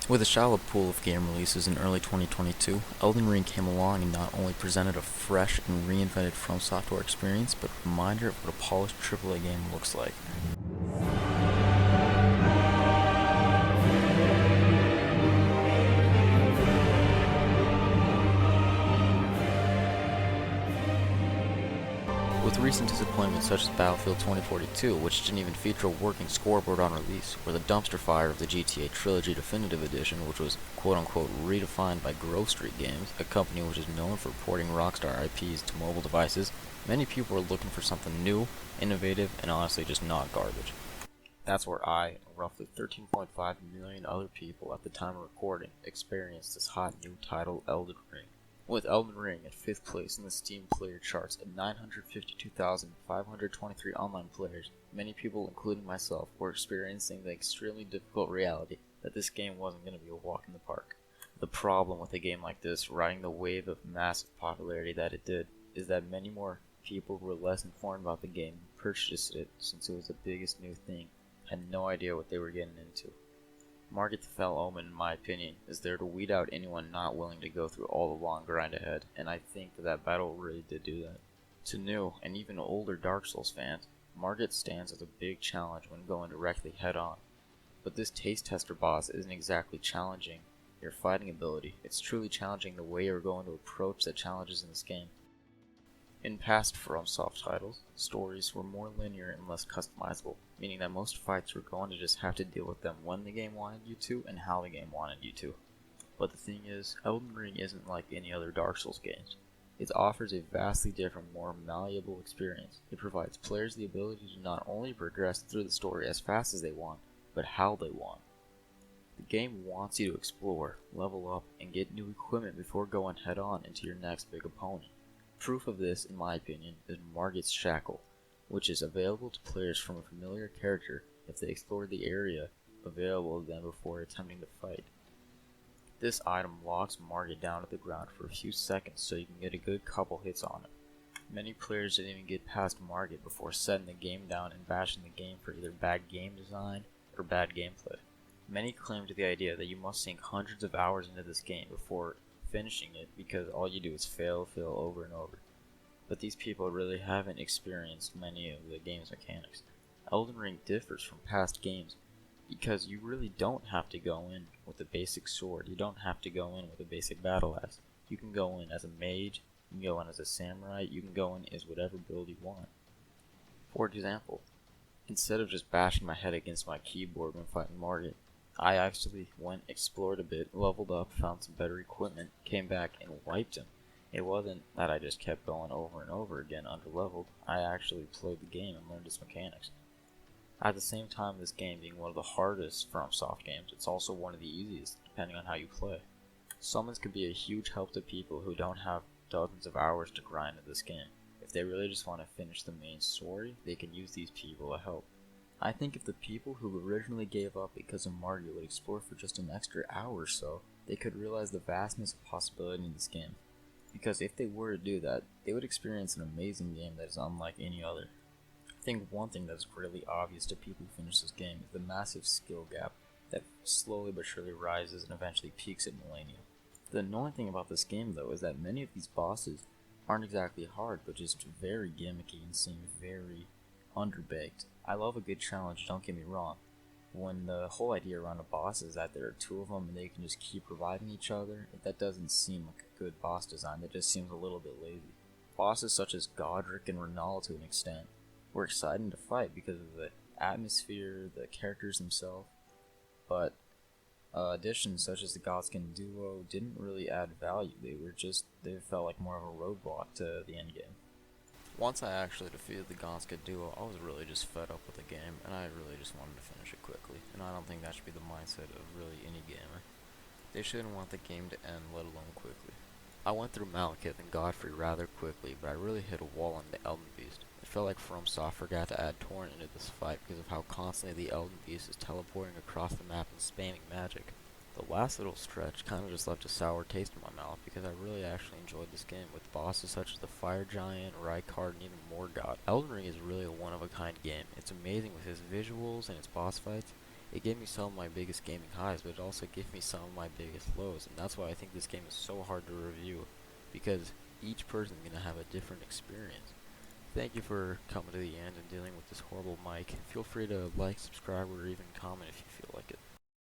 With a shallow pool of game releases in early 2022, Elden Ring came along and not only presented a fresh and reinvented From Software experience, but a reminder of what a polished AAA game looks like. With recent disappointments such as Battlefield 2042, which didn't even feature a working scoreboard on release, or the dumpster fire of the GTA Trilogy Definitive Edition, which was quote-unquote redefined by Grove Street Games, a company which is known for porting Rockstar IPs to mobile devices, many people are looking for something new, innovative, and honestly just not garbage. That's where I, and roughly 13.5 million other people at the time of recording, experienced this hot new title, Elden Ring. With Elden Ring at 5th place in the Steam player charts at 952,523 online players, many people, including myself, were experiencing the extremely difficult reality that this game wasn't going to be a walk in the park. The problem with a game like this, riding the wave of massive popularity that it did, is that many more people who were less informed about the game purchased it since it was the biggest new thing, had no idea what they were getting into. Market the Fell Omen, in my opinion, is there to weed out anyone not willing to go through all the long grind ahead, and I think that battle really did do that. To new and even older Dark Souls fans, Margit stands as a big challenge when going directly head on. But this taste tester boss isn't exactly challenging your fighting ability, it's truly challenging the way you're going to approach the challenges in this game. In past FromSoft titles, stories were more linear and less customizable, meaning that most fights were going to just have to deal with them when the game wanted you to and how the game wanted you to. But the thing is, Elden Ring isn't like any other Dark Souls games. It offers a vastly different, more malleable experience. It provides players the ability to not only progress through the story as fast as they want, but how they want. The game wants you to explore, level up, and get new equipment before going head on into your next big opponent. Proof of this, in my opinion, is Margit's Shackle, which is available to players from a familiar character if they explore the area available to them before attempting to fight. This item locks Margit down to the ground for a few seconds so you can get a good couple hits on it. Many players didn't even get past Margit before setting the game down and bashing the game for either bad game design or bad gameplay. Many claim to the idea that you must sink hundreds of hours into this game before finishing it because all you do is fail over and over. But these people really haven't experienced many of the game's mechanics. Elden Ring differs from past games because you really don't have to go in with a basic sword. You don't have to go in with a basic battle axe. You can go in as a mage, you can go in as a samurai, you can go in as whatever build you want. For example, instead of just bashing my head against my keyboard when fighting Margit, I actually went, explored a bit, leveled up, found some better equipment, came back, and wiped him. It wasn't that I just kept going over and over again underleveled. I actually played the game and learned its mechanics. At the same time, this game being one of the hardest FromSoft games, it's also one of the easiest, depending on how you play. Summons can be a huge help to people who don't have dozens of hours to grind in this game. If they really just want to finish the main story, they can use these people to help. I think if the people who originally gave up because of Margit would explore for just an extra hour or so, they could realize the vastness of possibility in this game. Because if they were to do that, they would experience an amazing game that is unlike any other. I think one thing that's really obvious to people who finish this game is the massive skill gap that slowly but surely rises and eventually peaks at Millennium. The annoying thing about this game though is that many of these bosses aren't exactly hard, but just very gimmicky and seem very underbaked. I love a good challenge, don't get me wrong. When the whole idea around a boss is that there are two of them and they can just keep reviving each other, that doesn't seem like a good boss design, that just seems a little bit lazy. Bosses such as Godric and Renal to an extent were exciting to fight because of the atmosphere, the characters themselves, but additions such as the Godskin duo didn't really add value. They felt like more of a roadblock to the endgame. Once I actually defeated the Gonska duo, I was really just fed up with the game, and I really just wanted to finish it quickly, and I don't think that should be the mindset of really any gamer. They shouldn't want the game to end, let alone quickly. I went through Malekith and Godfrey rather quickly, but I really hit a wall on the Elden Beast. It felt like FromSoft forgot to add Torrent into this fight because of how constantly the Elden Beast is teleporting across the map and spamming magic. The last little stretch kind of just left a sour taste in my mouth because I really actually enjoyed this game with bosses such as the Fire Giant, Rykard, and even Morgott. Elden Ring is really a one-of-a-kind game. It's amazing with its visuals and its boss fights. It gave me some of my biggest gaming highs, but it also gave me some of my biggest lows, and that's why I think this game is so hard to review, because each person is going to have a different experience. Thank you for coming to the end and dealing with this horrible mic. Feel free to like, subscribe, or even comment if you feel like it.